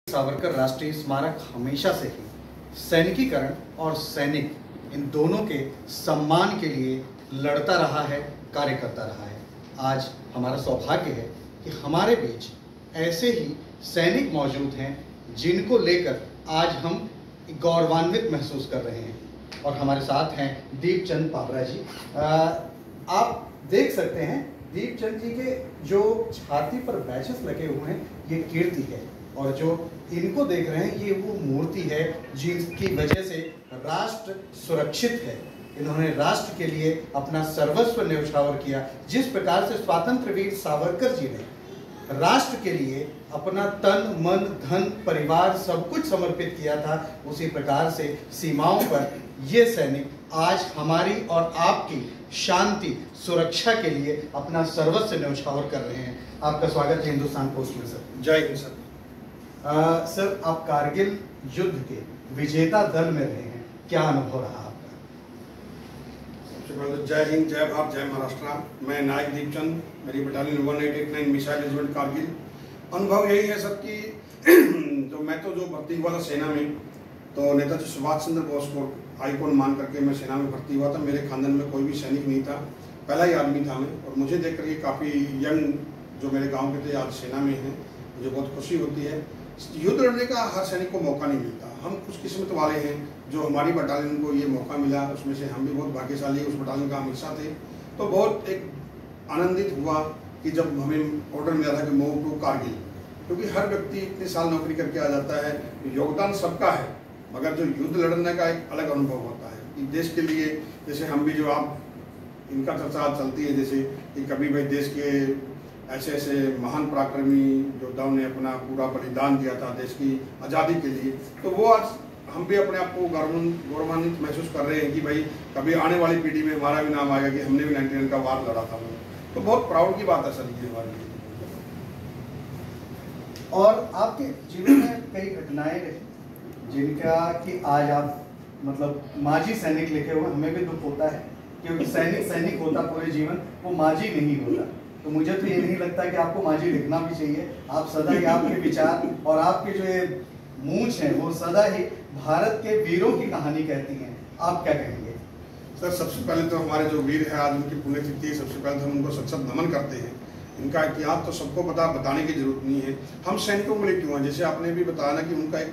सावरकर राष्ट्रीय स्मारक हमेशा से ही सैनिकीकरण और सैनिक इन दोनों के सम्मान के लिए लड़ता रहा है, कार्य करता रहा है। आज हमारा सौभाग्य है कि हमारे बीच ऐसे ही सैनिक मौजूद हैं जिनको लेकर आज हम गौरवान्वित महसूस कर रहे हैं। और हमारे साथ हैं दीपचंद पाबरा जी। आप देख सकते हैं दीपचंद जी के जो छाती पर बैचेस लगे हुए हैं ये कीर्ति है, और जो इनको देख रहे हैं ये वो मूर्ति है जिसकी वजह से राष्ट्र सुरक्षित है। इन्होंने राष्ट्र के लिए अपना सर्वस्व न्यौछावर किया। जिस प्रकार से स्वतंत्र वीर सावरकर जी ने राष्ट्र के लिए अपना तन मन धन परिवार सब कुछ समर्पित किया था, उसी प्रकार से सीमाओं पर ये सैनिक आज हमारी और आपकी शांति सुरक्षा के लिए अपना सर्वस्व न्यौछावर कर रहे हैं। आपका स्वागत है हिंदुस्तान पोस्ट में सर। जय हिंद सर। सर, आप कारगिल युद्ध के विजेता दल में रहे हैं, क्या अनुभव रहा आपका? सबसे पहले जय हिंद, जय भारत, जय महाराष्ट्र। मैं नायक दीपचंद, मेरी बटालियन 1889 मिसाइल रेजिमेंट कारगिल। अनुभव यही है सर कि जो भर्ती हुआ था सेना में, तो नेताजी सुभाष चंद्र बोस को आइकॉन मान करके मैं सेना में भर्ती हुआ था। मेरे खानदान में कोई भी सैनिक नहीं था, पहला ही आदमी था मैं। और मुझे देख करके काफ़ी यंग जो मेरे गाँव के थे आज सेना में हैं, मुझे बहुत खुशी होती है। युद्ध लड़ने का हर सैनिक को मौका नहीं मिलता। हम कुछ किस्मत वाले हैं जो हमारी बटालियन को ये मौका मिला, उसमें से हम भी बहुत भाग्यशाली उस बटालियन का हम हिस्सा थे। तो बहुत एक आनंदित हुआ कि जब हमें ऑर्डर मिला था कि मूव टू कारगिल, क्योंकि हर व्यक्ति इतने साल नौकरी करके आ जाता है, योगदान सबका है, मगर जो युद्ध लड़ने का एक अलग अनुभव होता है कि देश के लिए। जैसे हम भी जो आप इनका चर्चा चलती है, जैसे कि कभी भाई देश के ऐसे ऐसे महान पराक्रमी योद्धाओं ने अपना पूरा बलिदान दिया था देश की आज़ादी के लिए, तो वो आज हम भी अपने आप को गौरवान्वित महसूस कर रहे हैं कि भाई कभी आने वाली पीढ़ी में हमारा भी नाम आएगा कि हमने भी 99 का वार लड़ा था। तो बहुत प्राउड की बात है सर ये हमारे लिए। और आपके जीवन में कई घटनाएं रही जिनका कि आज आप मतलब माजी सैनिक लिखे हुए, हमें भी दुख होता है क्योंकि सैनिक होता पूरे जीवन, वो माजी नहीं होता। तो मुझे तो ये नहीं लगता कि आपको माजी लिखना भी चाहिए। आप सदा ही आपके विचार और आपके जो ये मूंछ है वो सदा ही भारत के वीरों की कहानी कहती हैं। आप क्या कहेंगे? सर, सबसे पहले तो हमारे जो वीर है आज उनकी पुण्यतिथि है, सबसे पहले तो हम उनको सच नमन करते हैं। इनका इतिहास तो सबको बताने की जरूरत नहीं है। हम सैनिकों के लिए क्यों हैं, जैसे आपने भी बताया ना कि उनका एक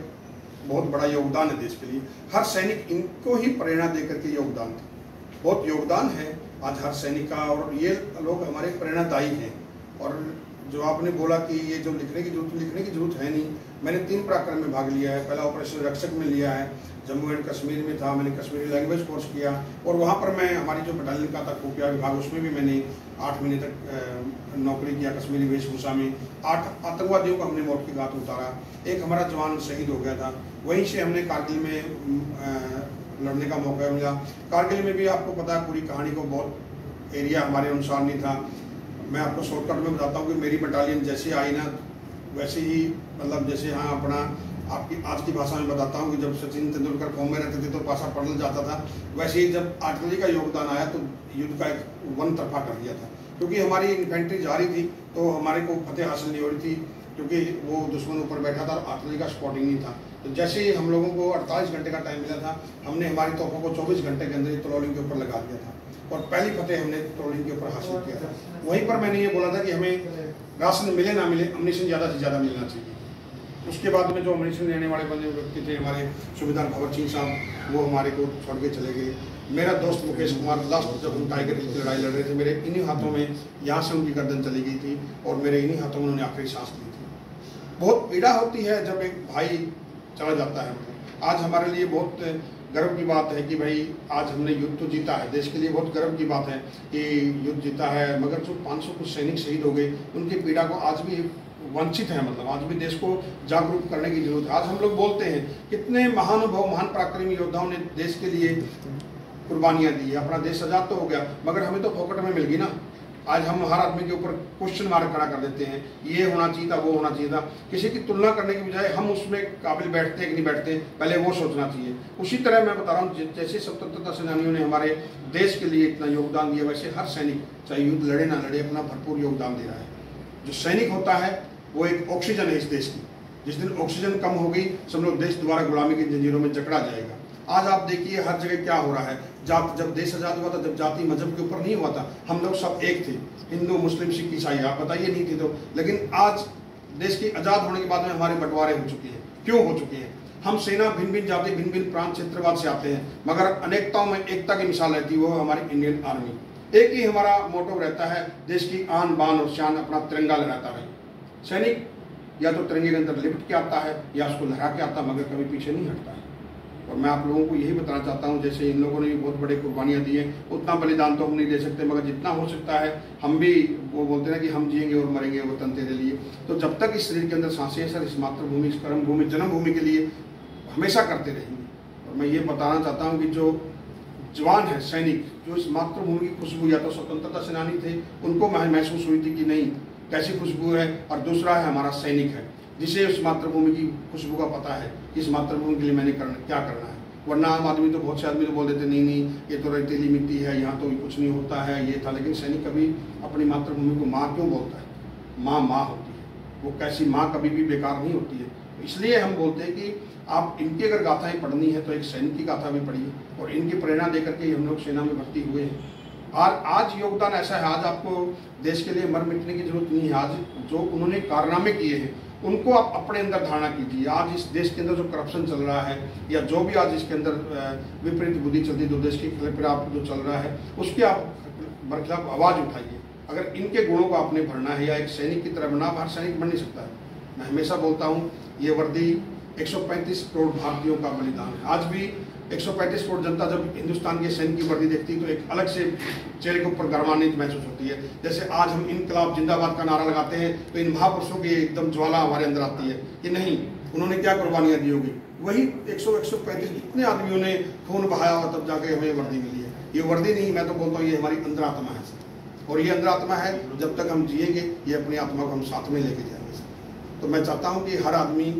बहुत बड़ा योगदान है देश के लिए। हर सैनिक इनको ही प्रेरणा दे करके योगदान था, बहुत योगदान है आज हर सैनिक का, और ये लोग हमारे प्रेरणादायी हैं। और जो आपने बोला कि ये जो लिखने की जरूरत है नहीं। मैंने 3 पराक्रम में भाग लिया है। पहला ऑपरेशन रक्षक में लिया है, जम्मू एंड कश्मीर में था, मैंने कश्मीरी लैंग्वेज कोर्स किया, और वहाँ पर मैं हमारी जो बटालियन का था खुफिया विभाग, उसमें भी मैंने 8 महीने तक नौकरी किया कश्मीरी वेशभूषा में। 8 आतंकवादियों को हमने मौत की घात उतारा। एक हमारा जवान शहीद हो गया था। वहीं से हमने कारगिल में लड़ने का मौका मिला। कारगिल में भी आपको पता है पूरी कहानी को, बहुत एरिया हमारे अनुसार नहीं था। मैं आपको शॉर्टकट में बताता हूँ कि मेरी बटालियन जैसे आई ना, वैसे ही मतलब जैसे हाँ अपना आपकी आज की भाषा में बताता हूँ कि जब सचिन तेंदुलकर फॉर्म में रहते थे तो पासा पढ़ने जाता था, वैसे ही जब आर्टिलरी का योगदान आया तो युद्ध का एक वन तरफा कर दिया था। क्योंकि हमारी इन्फेंट्री जा रही थी तो हमारे को फतेह हासिल नहीं हो रही थी, क्योंकि वो दुश्मन ऊपर बैठा था और आर्टिलरी का स्पॉटिंग नहीं था। तो जैसे ही हम लोगों को 48 घंटे का टाइम मिला था, हमने हमारी तोपों को 24 घंटे के अंदर ही ट्रोलिंग के ऊपर लगा दिया था, और पहली फतेह हमने ट्रोलिंग के ऊपर हासिल किया था। वहीं पर मैंने ये बोला था कि हमें राशन मिले ना मिले, अम्युनिशन ज़्यादा से ज़्यादा मिलना चाहिए। उसके बाद में जो अम्युनिशन लेने वाले बंदे व्यक्ति थे हमारे सूबेदार भवर सिंह साहब, वो हमारे को छोड़ के चले गए। मेरा दोस्त मुकेश कुमार, लास्ट जब हम टाइगर की लड़ाई लड़ रहे थे, मेरे इन्हीं हाथों में यहाँ से उनकी गर्दन चली गई थी, और मेरे इन्हीं हाथों में उन्होंने आखिरी सांस ली थी। बहुत पीड़ा होती है जब एक भाई चला जाता है। आज हमारे लिए बहुत गर्व की बात है कि भाई आज हमने युद्ध तो जीता है, देश के लिए बहुत गर्व की बात है कि युद्ध जीता है, मगर जो 500 कुछ सैनिक शहीद हो गए, उनकी पीड़ा को आज भी वंचित है। मतलब आज भी देश को जागरूक करने की जरूरत है। आज हम लोग बोलते हैं कितने महानुभाव महान पराक्रमी योद्धाओं ने देश के लिए कुर्बानियाँ दी, अपना देश आजाद तो हो गया, मगर हमें तो फोकट में मिल गई ना। आज हम हर आदमी के ऊपर क्वेश्चन मार्क खड़ा कर देते हैं, ये होना चाहिए था, वो होना चाहिए था। किसी की तुलना करने की बजाय हम उसमें काबिल बैठते हैं कि नहीं बैठते, पहले वो सोचना चाहिए। उसी तरह मैं बता रहा हूँ, जैसे स्वतंत्रता सेनानियों ने हमारे देश के लिए इतना योगदान दिया, वैसे हर सैनिक चाहे युद्ध लड़े ना लड़े अपना भरपूर योगदान दे रहा है। जो सैनिक होता है वो एक ऑक्सीजन है इस देश की। जिस दिन ऑक्सीजन कम होगी समझो देश दोबारा गुलामी की जंजीरों में जकड़ा जाएगा। आज आप देखिए हर जगह क्या हो रहा है, जब देश आज़ाद हुआ था, जब जाति मजहब के ऊपर नहीं हुआ था, हम लोग सब एक थे, हिंदू मुस्लिम सिख ईसाई, आप बताइए नहीं थे तो। लेकिन आज देश की आज़ाद होने के बाद में हमारे बंटवारे हो चुके हैं। क्यों हो चुके हैं? हम सेना भिन्न भिन्न जाति भिन्न भिन्न प्रांत क्षेत्रवाद से आते हैं, मगर अनेकताओं में एकता की मिसाल रहती है, वो हमारी इंडियन आर्मी। एक ही हमारा मोटो रहता है, देश की आन बान और शान, अपना तिरंगा लहराता रहे। सैनिक या तो तिरंगे के अंदर लिपट के आता है या उसको लहरा के आता है, मगर कभी पीछे नहीं हटता है। और मैं आप लोगों को यही बताना चाहता हूँ, जैसे इन लोगों ने भी बहुत बड़ी कुर्बानियाँ दी हैं, उतना बलिदान तो हम नहीं दे सकते, मगर जितना हो सकता है हम भी, वो बोलते हैं कि हम जिएंगे और मरेंगे वतन तेरे लिए। तो जब तक इस शरीर के अंदर सांसें हैं सर, इस मातृभूमि, इस कर्म भूमि, जन्मभूमि के लिए हमेशा करते रहेंगे। और मैं ये बताना चाहता हूँ कि जो जवान है, सैनिक, जो इस मातृभूमि की खुशबू, या तो स्वतंत्रता सेनानी थे, उनको महसूस हुई थी कि नहीं कैसी खुशबू है, और दूसरा है हमारा सैनिक है, जिसे उस मातृभूमि की खुशबू का पता है कि इस मातृभूमि के लिए मैंने क्या करना है। वरना आम आदमी तो, बहुत से आदमी तो बोल देते नहीं नहीं ये तो रेतीली मिट्टी है, यहाँ तो कुछ नहीं होता है, ये था। लेकिन सैनिक कभी अपनी मातृभूमि को माँ क्यों बोलता है? माँ माँ होती है, वो कैसी माँ कभी भी बेकार नहीं होती है। इसलिए हम बोलते हैं कि आप इनकी अगर गाथाएं पढ़नी है तो एक सैनिक की गाथा भी पढ़िए, और इनकी प्रेरणा देकर के हम लोग सेना में भर्ती हुए हैं। और आज योगदान ऐसा है, आज आपको देश के लिए मर मिटने की जरूरत नहीं है। आज जो उन्होंने कारनामे किए हैं उनको आप अपने अंदर धारणा कीजिए। आज इस देश के अंदर जो करप्शन चल रहा है, या जो भी आज इसके अंदर विपरीत बुद्धि चलती है, जो देश के खिलाफ जो चल रहा है, उसके आप बरखिलाफ आवाज़ उठाइए। अगर इनके गुणों को आपने भरना है, या एक सैनिक की तरह बनना, हर सैनिक बन नहीं सकता है। मैं हमेशा बोलता हूँ, ये वर्दी 135 करोड़ भारतीयों का बलिदान है। आज भी 135 करोड़ जनता जब हिंदुस्तान के सैनिक की वर्दी देखती है तो एक अलग से चेहरे के ऊपर गर्वान्वित महसूस होती है। जैसे आज हम इनकलाब जिंदाबाद का नारा लगाते हैं तो इन महापुरुषों की एकदम ज्वाला हमारे अंदर आती है कि नहीं, उन्होंने क्या कुर्बानियाँ दी होगी। वही 135 कितने आदमियों ने खून बहाया और तब जाके हमें वर्दी मिली है। ये वर्दी नहीं, मैं तो बोलता हूँ ये हमारी अंतरात्मा है सर, और ये अंतरात्मा है, जब तक हम जिएंगे ये अपनी आत्मा को हम साथ में लेके जाएंगे सर। तो मैं चाहता हूँ कि हर आदमी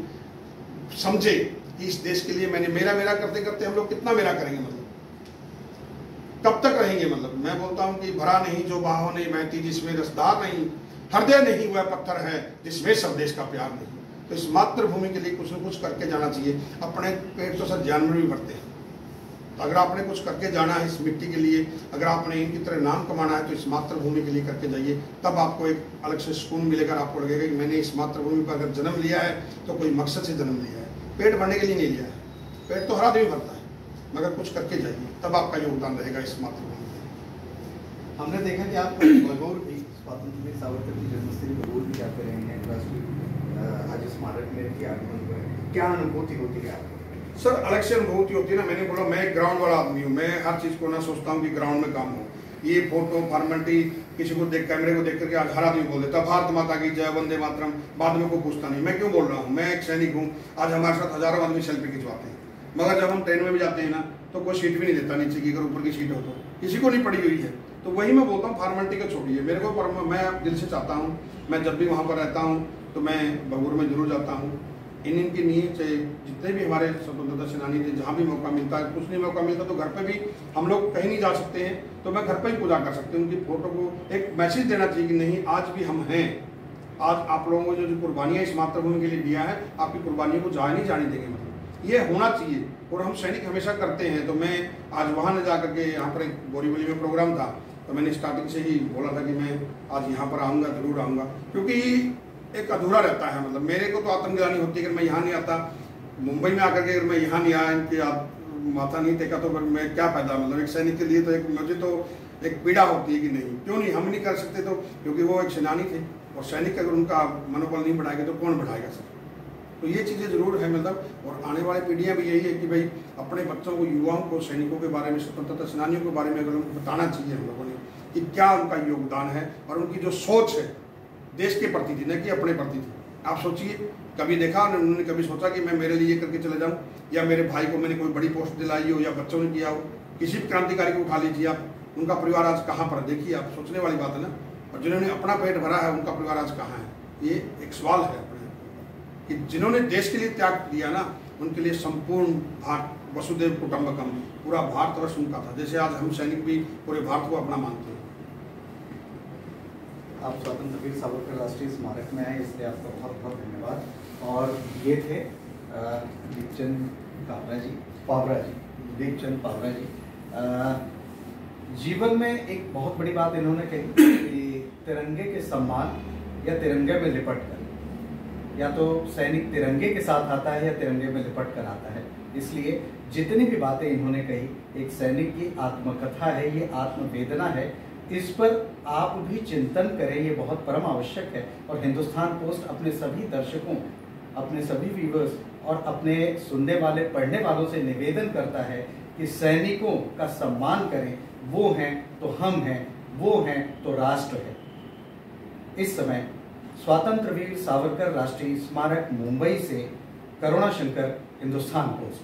समझे कि इस देश के लिए मैंने मेरा करते करते हम लोग कितना मेरा करेंगे, मतलब कब तक रहेंगे। मतलब मैं बोलता हूं कि भरा नहीं जो बाहों ने बहती, जिसमें रसदार नहीं, हृदय नहीं वह पत्थर है जिसमें सब देश का प्यार नहीं। तो इस मातृभूमि के लिए कुछ न कुछ करके जाना चाहिए। अपने पेट तो सर जानवर भी भरते हैं, तो अगर आपने कुछ करके जाना है इस मिट्टी के लिए, अगर आपने इनकी तरह नाम कमाना है, तो इस मातृभूमि के लिए करके जाइए। तब आपको एक अलग से सुकून मिलेगा। आपको लगेगा कि मैंने इस मातृभूमि पर अगर जन्म लिया है तो कोई मकसद से जन्म लिया है, पेट भरने के लिए नहीं लिया है। पेट तो हर आदमी भरता है, मगर कुछ करके जाइए, तब आपका योगदान रहेगा इस मातृभूमि में। हमने देखा कि आप भगोर भी, स्वतंत्र वीर सावरकर की जन्मस्थली भगोर भी जाते रहे हैं, राष्ट्रीय आज स्मारक में की आगमन पर क्या अनुभूति होती है आपको? सर अलग से अनुभूति होती है ना। मैंने बोला मैं एक ग्राउंड वाला आदमी हूँ, मैं हर चीज़ को ना सोचता हूँ कि ग्राउंड में काम हो। ये फोटो फॉर्मेलिटी किसी को देख, कैमरे को देख करके आज हर आदमी बोल देता भारत माता की जय, वंदे मातरम, बाद में को पूछता नहीं। मैं क्यों बोल रहा हूँ? मैं एक सैनिक हूँ। आज हमारे साथ हजारों आदमी सेल्फी खिंचवाते हैं, मगर जब हम ट्रेन में भी जाते हैं ना तो कोई सीट भी नहीं देता नीचे की, अगर ऊपर की सीट हो तो किसी को नहीं पड़ी हुई है। तो वही मैं बोलता हूँ, फॉर्मेलिटी को छोड़िए। मेरे को मैं दिल से चाहता हूँ, मैं जब भी वहाँ पर रहता हूँ तो मैं भगोर में जरूर जाता हूँ। इनकी नीयत से जितने भी हमारे स्वतंत्रता सेनानी थे, जहाँ भी मौका मिलता है, कुछ नहीं मौका मिलता तो घर पे भी हम लोग कहीं नहीं जा सकते हैं तो मैं घर पे ही पूजा कर सकते हैं। उनकी फोटो को एक मैसेज देना चाहिए कि नहीं, आज भी हम हैं। आज आप लोगों को जो कुर्बानियाँ इस मातृभूमि के लिए दिया है, आपकी कुर्बानियों को जाया नहीं जाने देंगे। मतलब ये होना चाहिए, और हम सैनिक हमेशा करते हैं। तो मैं आज वहाँ न जा करके, यहाँ पर एक बोरीवली में प्रोग्राम था, तो मैंने स्टार्टिंग से ही बोला था कि मैं आज यहाँ पर आऊँगा, जरूर आऊँगा, क्योंकि एक अधूरा रहता है। मतलब मेरे को तो आत्मग्लानि होती है कि मैं यहाँ नहीं आता, मुंबई में आकर के अगर मैं यहाँ नहीं आया, इनकी माथा नहीं टेका तो मैं क्या फायदा। मतलब एक सैनिक के लिए तो एक मुझे तो एक पीड़ा होती है कि नहीं, क्यों नहीं हम नहीं कर सकते। तो क्योंकि वो एक सेनानी थे, और सैनिक अगर उनका मनोबल नहीं बढ़ाएगा तो कौन बढ़ाएगा सर। तो ये चीज़ें जरूर है मतलब। और आने वाली पीढ़ियाँ भी यही है कि भाई अपने बच्चों को, युवाओं को सैनिकों के बारे में, स्वतंत्रता सेनानियों के बारे में अगर उनको बताना चाहिए हम लोगों ने कि क्या उनका योगदान है, और उनकी जो सोच है देश के प्रति थी, न कि अपने प्रति थी। आप सोचिए, कभी देखा उन्होंने कभी सोचा कि मैं मेरे लिए करके चले जाऊं, या मेरे भाई को मैंने कोई बड़ी पोस्ट दिलाई हो, या बच्चों ने किया हो। किसी भी क्रांतिकारी को उठा लीजिए आप, उनका परिवार आज कहाँ पर, देखिए आप, सोचने वाली बात है ना। और जिन्होंने अपना पेट भरा है उनका परिवार आज कहाँ है, ये एक सवाल है अपने कि जिन्होंने देश के लिए त्याग दिया ना, उनके लिए संपूर्ण भारत, वसुदेव कुटुंबकम, पूरा भारतवर्ष उनका था। जैसे आज हम सैनिक भी पूरे भारत को अपना मानते हैं। आप स्वतंत्र वीर सावरकर राष्ट्रीय स्मारक में आए, इसलिए आपका बहुत बहुत धन्यवाद। और ये थे दीपचंद पावरा जी। जीवन में एक बहुत बड़ी बात इन्होंने कही कि तिरंगे के सम्मान या तिरंगे में लिपट कर, या तो सैनिक तिरंगे के साथ आता है या तिरंगे में लिपट कर आता है। इसलिए जितनी भी बातें इन्होंने कही, एक सैनिक की आत्मकथा है, ये आत्मवेदना है, इस पर आप भी चिंतन करें, ये बहुत परम आवश्यक है। और हिंदुस्तान पोस्ट अपने सभी दर्शकों, अपने सभी व्यूअर्स और अपने सुनने वाले पढ़ने वालों से निवेदन करता है कि सैनिकों का सम्मान करें। वो हैं तो हम हैं, वो हैं तो राष्ट्र है। इस समय स्वातंत्र वीर सावरकर राष्ट्रीय स्मारक मुंबई से करुणा शंकर, हिंदुस्तान पोस्ट।